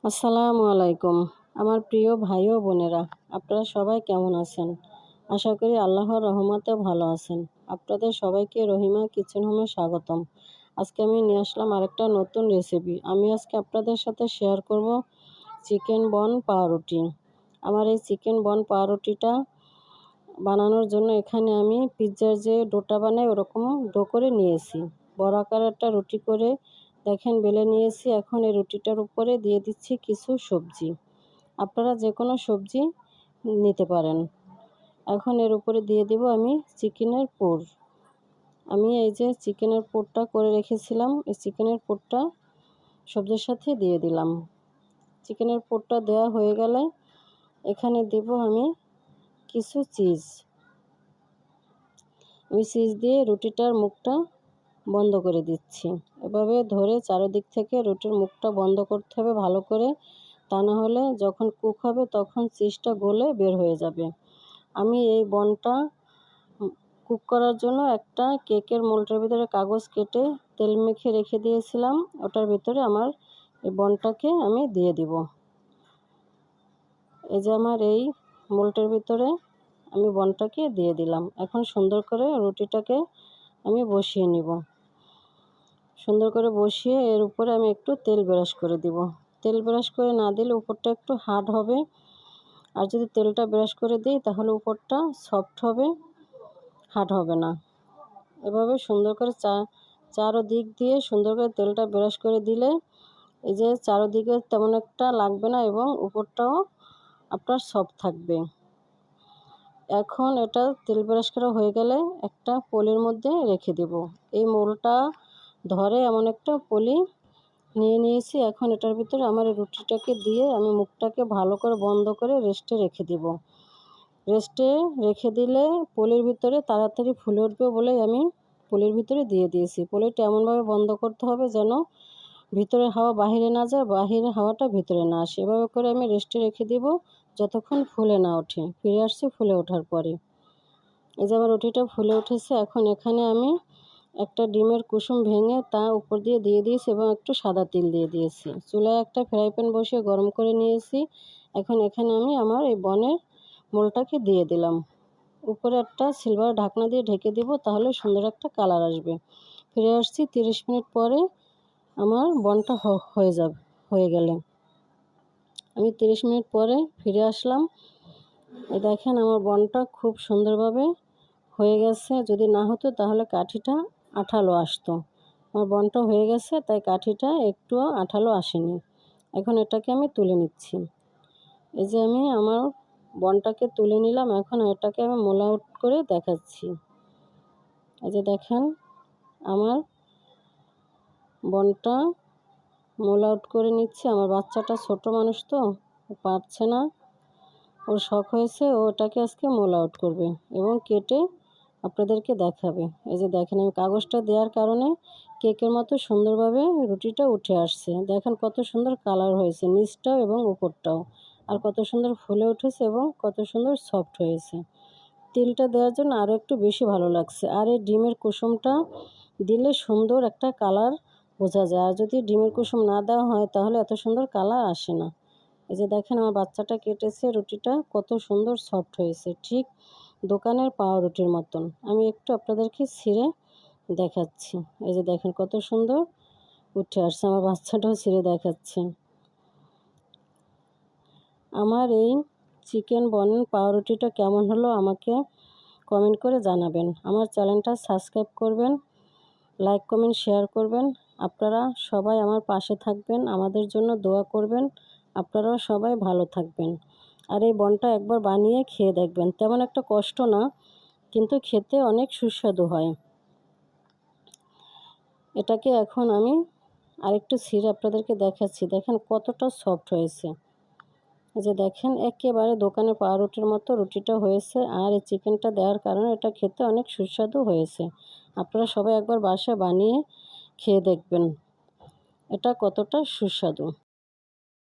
আসসালামু আলাইকুম। আমার প্রিয় ভাই ও বোনেরা, আপনারা সবাই কেমন আছেন? আশা করি আল্লাহর রহমতে ভালো আছেন। আপনাদের সবাইকে রহিমা কিচেন হোমে স্বাগতম। আজকে আমি নিয়ে আসলাম আরেকটা নতুন রেসিপি। আমি আজকে আপনাদের সাথে শেয়ার করব চিকেন বন পাউরুটি। আমার এই চিকেন বন পাউরুটিটা বানানোর জন্য এখানে আমি পিৎজার যে ডোটা বানাই ওরকম ডো করে নিয়েছি। বড় আকারের একটা রুটি করে দেখেন বেলে নিয়েছি। এখন এই রুটিটার উপরে দিয়ে দিচ্ছি কিছু সবজি। আপনারা যে কোনো সবজি নিতে পারেন। এখন এর উপরে দিয়ে দিব আমি চিকেনের পুর। আমি এই যে চিকেনের পুরটা করে রেখেছিলাম, এই চিকেনের পুরটা সবজির সাথে দিয়ে দিলাম। চিকেনের পুরটা দেওয়া হয়ে গেলে এখানে দেব আমি কিছু চিজ। আমি চিজ দিয়ে রুটিটার মুখটা বন্ধ করে দিচ্ছি। এভাবে ধরে চারিদিক থেকে রুটির মুখটা বন্ধ করতে হবে ভালো করে, তা না হলে যখন কুক হবে তখন চিজটা গলে বের হয়ে যাবে। আমি এই বনটা কুক করার জন্য একটা কেকের মোল্ডের ভিতরে কাগজ কেটে তেল মেখে রেখে দিয়েছিলাম। ওটার ভিতরে আমার এই বনটাকে আমি দিয়ে দিব। এই যে আমার এই মোল্ডের ভিতরে আমি বনটাকে দিয়ে দিলাম। এখন সুন্দর করে রুটিটাকে আমি বসিয়ে নিব। সুন্দর করে বসিয়ে এর উপরে আমি একটু তেল ব্রাশ করে দিব। তেল ব্রাশ করে না দিলে উপরটা একটু হার্ড হবে, আর যদি তেলটা ব্রাশ করে দিই তাহলে উপরটা সফট হবে, হার্ড হবে না। এভাবে সুন্দর করে চারোদিক দিয়ে সুন্দর করে তেলটা ব্রাশ করে দিলে এই যে চারোদিকে তেমন একটা লাগবে না এবং উপরটাও আপনার সফট থাকবে। এখন এটা তেল ব্রাশ করা হয়ে গেলে একটা পলির মধ্যে রেখে দেব। এই মোলটা ধরে এমন একটা পলি নিয়ে নিয়েছি। এখন এটার ভিতরে আমার এই রুটিটাকে দিয়ে আমি মুখটাকে ভালো করে বন্ধ করে রেস্টে রেখে দিব। রেস্টে রেখে দিলে পলির ভিতরে তাড়াতাড়ি ফুলে উঠবে বলে আমি পলির ভিতরে দিয়ে দিয়েছি। পলিটা এমনভাবে বন্ধ করতে হবে যেন ভিতরের হাওয়া বাহিরে না যায়, বাহিরের হাওয়াটা ভিতরে না আসে। এভাবে করে আমি রেস্টে রেখে দিব যতক্ষণ ফুলে না ওঠে। ফিরে আসছি ফুলে ওঠার পরে। এই যে আমার রুটিটা ফুলে উঠেছে। এখন এখানে আমি একটা ডিমের কুসুম ভেঙে তা উপর দিয়ে দিয়েছি এবং একটু সাদা তিল দিয়ে দিয়েছি। চুলায় একটা ফ্রাই প্যান বসিয়ে গরম করে নিয়েছি। এখন এখানে আমি আমার এই বনের মোলটাকে দিয়ে দিলাম। উপরে একটা সিলভার ঢাকনা দিয়ে ঢেকে দিব, তাহলে সুন্দর একটা কালার আসবে। ফিরে আসছি 30 মিনিট পরে আমার বনটা হয়ে গেলে। আমি 30 মিনিট পরে ফিরে আসলাম। এই দেখেন আমার বনটা খুব সুন্দরভাবে হয়ে গেছে। যদি না হতো তাহলে কাঠিটা আঠালো আসতো। আমার বনটা হয়ে গেছে তাই কাঠিটা একটুও আঠালো আসেনি। এখন এটাকে আমি তুলে নিচ্ছি। এই যে আমি আমার বনটাকে তুলে নিলাম। এখন এটাকে আমি মোল আউট করে দেখাচ্ছি। এই যে দেখেন আমার বনটা মোল আউট করে নিচ্ছি। আমার বাচ্চাটা ছোট মানুষ তো পারছে না, ওর শখ হয়েছে, ও ওটাকে আজকে মোল আউট করবে এবং কেটে আপনাদেরকে দেখাবে। এই যে দেখেন আমি কাগজটা দেওয়ার কারণে কেকের মতো সুন্দরভাবে রুটিটা উঠে আসছে। দেখেন কত সুন্দর কালার হয়েছে নিচটাও এবং উপরটাও, আর কত সুন্দর ফুলে উঠেছে এবং কত সুন্দর সফট হয়েছে। তিলটা দেওয়ার জন্য আরও একটু বেশি ভালো লাগছে। আর এই ডিমের কুসুমটা দিলে সুন্দর একটা কালার বোঝা যায়, আর যদি ডিমের কুসুম না দেওয়া হয় তাহলে এত সুন্দর কালার আসে না। এই যে দেখেন আমার বাচ্চাটা কেটেছে, রুটিটা কত সুন্দর সফট হয়েছে, ঠিক দোকানের পাউরুটির মতন। আমি একটু আপনাদেরকে ছিঁড়ে দেখাচ্ছি। এই যে দেখেন কত সুন্দর উঠে আসছে, আমার বাচ্চাটাও ছিঁড়ে দেখাচ্ছে। আমার এই চিকেন বন পাউরুটিটা কেমন হলো আমাকে কমেন্ট করে জানাবেন। আমার চ্যানেলটা সাবস্ক্রাইব করবেন, লাইক কমেন্ট শেয়ার করবেন। আপনারা সবাই আমার পাশে থাকবেন, আমাদের জন্য দোয়া করবেন। আপনারাও সবাই ভালো থাকবেন। আর এই বনটা একবার বানিয়ে খেয়ে দেখবেন, তেমন একটা কষ্ট না, কিন্তু খেতে অনেক সুস্বাদু হয়। এটাকে এখন আমি আরেকটু ছিঁড়ে আপনাদেরকে দেখাচ্ছি। দেখেন কতটা সফট হয়েছে। এই যে দেখেন একেবারে দোকানে পাউরুটির মতো রুটিটা হয়েছে, আর এই চিকেনটা দেওয়ার কারণে এটা খেতে অনেক সুস্বাদু হয়েছে। আপনারা সবাই একবার বাসায় বানিয়ে খেয়ে দেখবেন এটা কতটা সুস্বাদু।